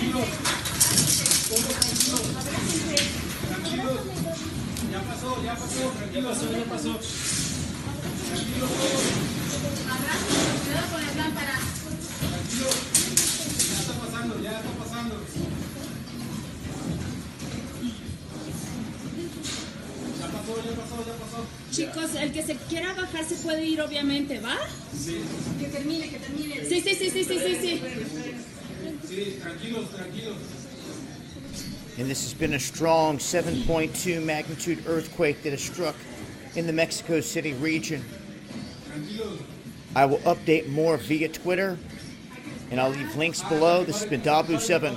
Tranquilos. Todos tranquilos. Tranquilos. Ya pasó. Tranquilos, ya pasó. Tranquilos todos. Cuidado con las lámparas. Tranquilos. Ya está pasando. Ya pasó. Chicos, el que se quiera bajar se puede ir, obviamente, ¿va? Sí. Que termine. Sí. Sí, tranquilos. And this has been a strong 7.2 magnitude earthquake that has struck in the Mexico City region. I will update more via Twitter, and I'll leave links below. This has been Dahboo7.